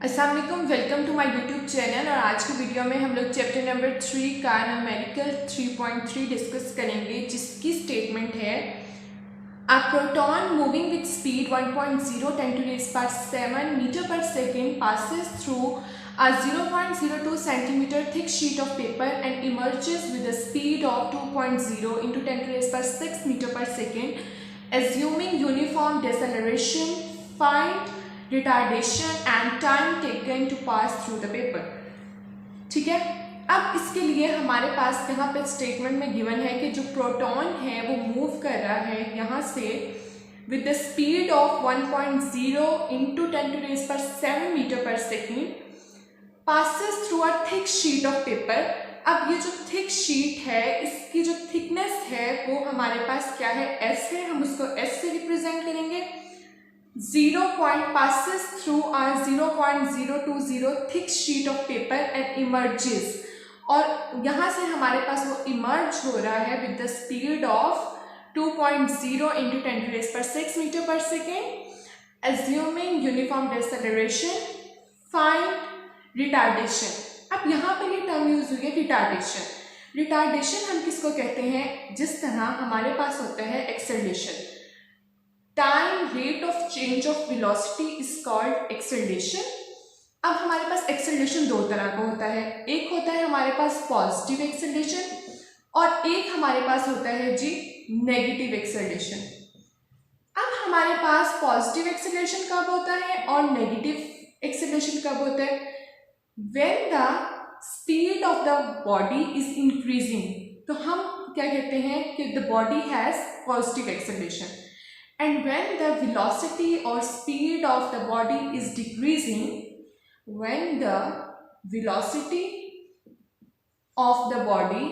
अस्सलाम वालेकुम, welcome to my YouTube channel. और आज की वीडियो में हम लोग चैप्टर नंबर 3 का न्यूमेरिकल 3.3 डिस्कस करेंगे, जिसकी स्टेटमेंट है a proton moving with speed 1.0 10 to the power 7 metre per second passes through a 0.02 centimeter thick sheet of paper and emerges with a speed of 2.0 into 10 to the power 6 meter per second. Assuming uniform deceleration, find retardation and time taken to pass through the paper. ठीक है, अब इसके लिए हमारे पास यहाँ पे statement में given है कि जो प्रोटॉन है वो मूव कर रहा है यहाँ से with the speed of 1.0 into 10 to the power 7 metre per second passes through a thick sheet of paper. अब ये जो थिक शीट है, इसकी जो थिकनेस है वो हमारे पास क्या है, एस है। हम उसको एस से रिप्रेजेंट करेंगे। 0 point passes through a 0.020 thick sheet of paper and emerges, और यहाँ से हमारे पास वो इमर्ज हो रहा है with the speed of 2.0 into 10 to the power 6 metre per second. Assuming uniform deceleration, find retardation. अब यहाँ पर ये टर्म यूज हुई है रिटार्डेशन। रिटार्डेशन हम किसको कहते हैं, जिस तरह हमारे पास होता है acceleration. Time rate of change of velocity is called acceleration. अब हमारे पास एक्सेलरेशन दो तरह का होता है, एक होता है हमारे पास पॉजिटिव एक्सेलरेशन और एक हमारे पास होता है जी नेगेटिव एक्सेलरेशन। अब हमारे पास पॉजिटिव एक्सेलरेशन कब होता है और नेगेटिव एक्सेलरेशन कब होता है, when the speed of the body is increasing. तो हम क्या कहते हैं कि the body has positive acceleration, and when the velocity or speed of the body is decreasing, when the velocity of the body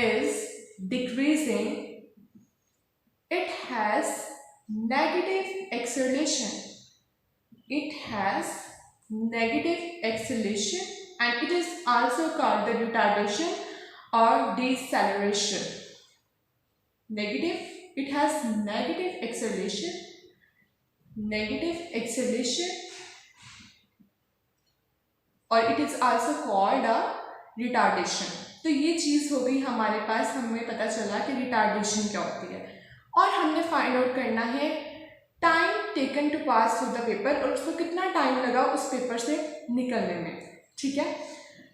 is decreasing, it has negative acceleration. It has negative acceleration and it is also called the retardation or deceleration. Negative, it has negative acceleration और it is also called a retardation. तो ये चीज हो गई हमारे पास, हमें पता चला कि रिटार्डेशन क्या होती है। और हमने फाइंड आउट करना है time taken to pass through the paper, और उसको कितना टाइम लगा उस पेपर से निकलने में। ठीक है,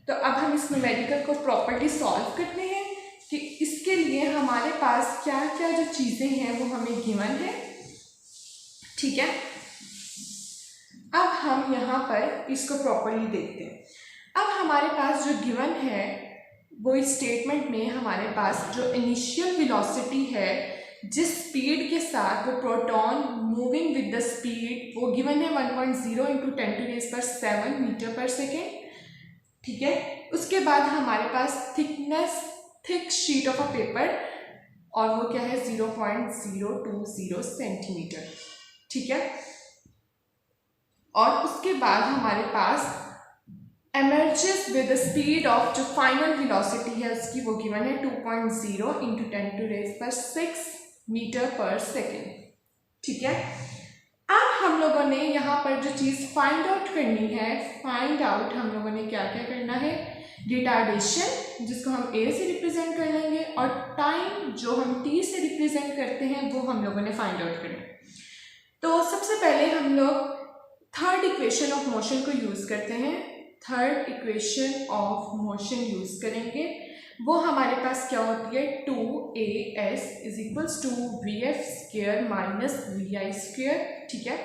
तो अब हम इस न्यूमेरिकल को प्रॉपर्ली सॉल्व करते हैं कि इसके लिए हमारे पास क्या क्या जो चीज़ें हैं वो हमें गिवन है। ठीक है, अब हम यहाँ पर इसको प्रॉपर्ली देखते हैं। अब हमारे पास जो गिवन है वो इस स्टेटमेंट में हमारे पास जो इनिशियल वेलोसिटी है, जिस स्पीड के साथ वो proton moving with the speed, वो गिवन है 1.0 into 10 to the power 7 metre per second. ठीक है, उसके बाद हमारे पास thick sheet of a paper, और वो क्या है 0.020 सेंटीमीटर। ठीक है, और उसके बाद हमारे पास emerges with the speed of जो फाइनल वेलोसिटी है उसकी, वो गिवन है 2.0 into 10 to the power 6 metre per second. ठीक है, अब हम लोगों ने यहाँ पर जो चीज़ फाइंड आउट करनी है, फाइंड आउट हम लोगों ने क्या क्या करना है, रिटार्डेशन जिसको हम ए से रिप्रेजेंट कर लेंगे, और टाइम जो हम टी से रिप्रेजेंट करते हैं वो हम लोगों ने फाइंड आउट करना है। तो सबसे पहले हम लोग थर्ड इक्वेशन ऑफ मोशन को यूज़ करते हैं। Third equation of motion use करेंगे, वो हमारे पास क्या होती है, 2as is equals to vf square minus vi square. ठीक है,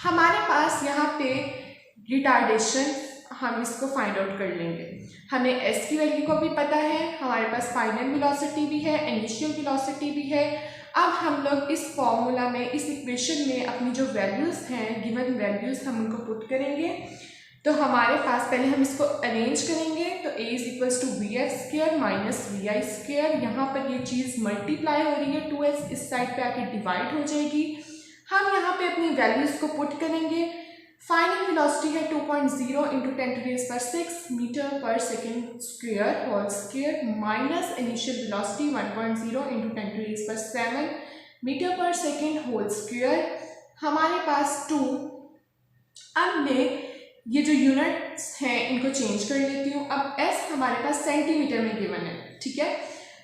हमारे पास यहाँ पे रिटार्डेशन हम इसको फाइंड आउट कर लेंगे। हमें s की वैल्यू को भी पता है, हमारे पास फाइनल वेलोसिटी भी है, इनिशियल वेलोसिटी भी है। अब हम लोग इस फॉर्मूला में, इस इक्वेशन में अपनी जो वैल्यूज़ हैं, गिवन वैल्यूज़, हम उनको पुट करेंगे। तो हमारे पास पहले हम इसको अरेंज करेंगे, तो a is equals to v f square minus v i square. यहाँ पर ये चीज़ मल्टीप्लाई हो रही है, 2s इस साइड पे आके डिवाइड हो जाएगी। हम यहाँ पे अपनी वैल्यूज़ को पुट करेंगे। फाइनल वेलोसिटी है 2.0 into 10 to the power 6 metre per second square whole square minus initial velocity 1.0 into 10 to the power 7 metre per second whole square. हमारे पास 2, अब मैं ये जो यूनिट्स हैं इनको चेंज कर लेती हूँ। अब एस हमारे पास सेंटीमीटर में गिवन है, ठीक है,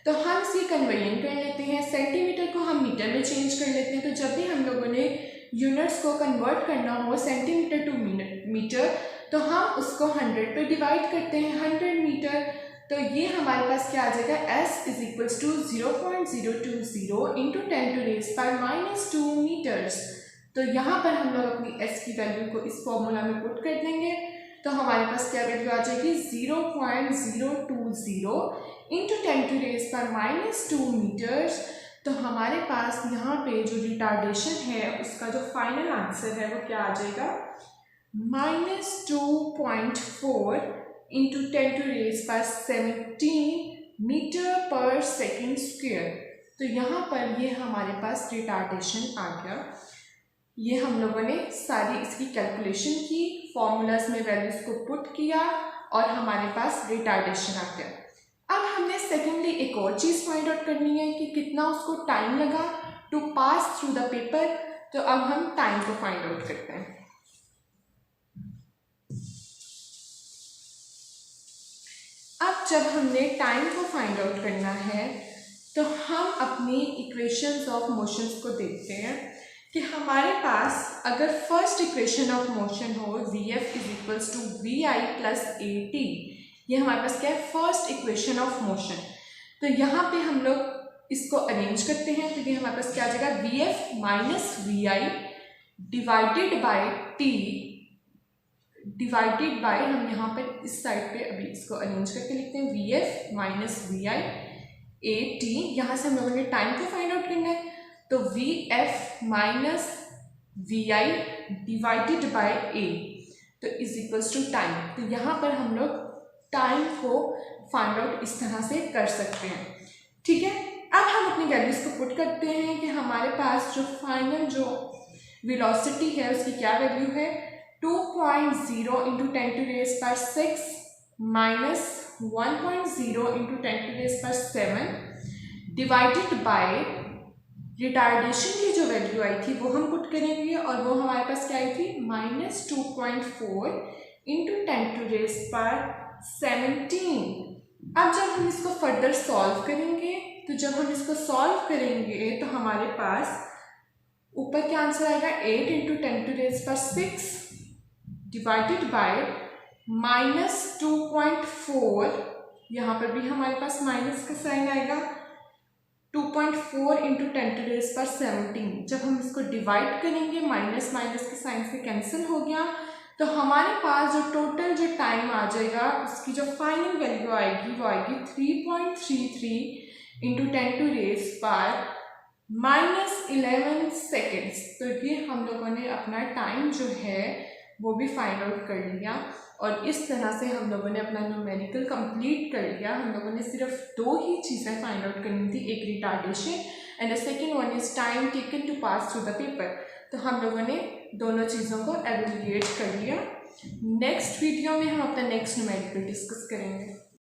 तो हम इसे कन्वर्जन कर लेते हैं, सेंटीमीटर को हम मीटर में चेंज कर लेते हैं। तो जब भी हम लोगों ने यूनिट्स को कन्वर्ट करना हो सेंटीमीटर टू मीटर, तो हम उसको 100 पे डिवाइड करते हैं, 100 मीटर। तो ये हमारे पास क्या आ जाएगा, s is equals to 0.020 into 10⁻⁻² metres. तो यहाँ पर हम लोग अपनी s की वैल्यू को इस फॉर्मूला में पुट कर देंगे, तो हमारे पास क्या वैल्यू आ जाएगी, 0.020 इंटू 10⁻⁻² मीटर्स। तो हमारे पास यहाँ पे जो रिटार्डेशन है उसका जो फाइनल आंसर है वो क्या आ जाएगा, -2.4 into 10⁻17 metre per second square. तो यहाँ पर ये हमारे पास रिटार्डेशन आ गया। ये हम लोगों ने सारी इसकी कैलकुलेशन की, फॉर्मूलाज में वैल्यूज को पुट किया और हमारे पास रिटार्डेशन आ गया। अब हमने सेकेंडली एक और चीज़ फाइंड आउट करनी है कि कितना उसको टाइम लगा to pass through the paper. तो अब हम टाइम को फाइंड आउट करते हैं। अब जब हमने टाइम को फाइंड आउट करना है तो हम अपनी इक्वेशंस ऑफ मोशंस को देखते हैं कि हमारे पास अगर फर्स्ट इक्वेशन ऑफ मोशन हो vf is equals to vi plus at, ये हमारे पास क्या है, फर्स्ट इक्वेशन ऑफ मोशन। तो यहाँ पे हम लोग इसको अरेंज करते हैं, तो ये हमारे पास क्या आ जाएगा, vf minus vi divided by t divided by, हम यहाँ पर इस साइड पे अभी इसको अरेंज करके लिखते हैं, vf माइनस vi at। यहाँ से हम लोगों ने टाइम को फाइंड आउट करना है, तो vf minus vi divided by a तो इज इक्वल्स टू टाइम। तो यहाँ पर हम लोग टाइम को फाइंड आउट इस तरह से कर सकते हैं, ठीक है। अब हम अपनी वैल्यूज को पुट करते हैं कि हमारे पास जो फाइनल जो वेलोसिटी है उसकी क्या वैल्यू है, 2.0 into 10⁻6 minus 1.0 into 10⁻7 divided by retardation की जो वैल्यू आई थी वो हम पुट करेंगे, और वो हमारे पास क्या आई थी, -2.4 इंटू 10⁻17। अब जब हम इसको फर्दर सॉल्व करेंगे, तो जब हम इसको सॉल्व करेंगे तो हमारे पास ऊपर क्या आंसर आएगा, 8 इंटू 10⁻6 डिवाइडेड बाय -2.4, यहाँ पर भी हमारे पास माइनस का साइन आएगा, 2.4 इंटू 10⁻17। जब हम इसको डिवाइड करेंगे माइनस माइनस के साइन से कैंसिल हो गया, तो हमारे पास जो टोटल जो टाइम आ जाएगा उसकी जो फाइनल वैल्यू आएगी वो आएगी 3.33 इंटू 10⁻11 सेकेंड्स। तो ये हम लोगों ने अपना टाइम जो है वो भी फाइंड आउट कर लिया, और इस तरह से हम लोगों ने अपना न्यूमेरिकल कंप्लीट कर लिया। हम लोगों ने सिर्फ 2 ही चीज़ें फाइंड आउट करनी थी, एक retardation and the second one is time taken to pass through the paper. तो हम लोगों ने दोनों चीज़ों को एवेल्युएट कर लिया। नेक्स्ट वीडियो में हम अपना नेक्स्ट न्यूमेरिकल डिस्कस करेंगे।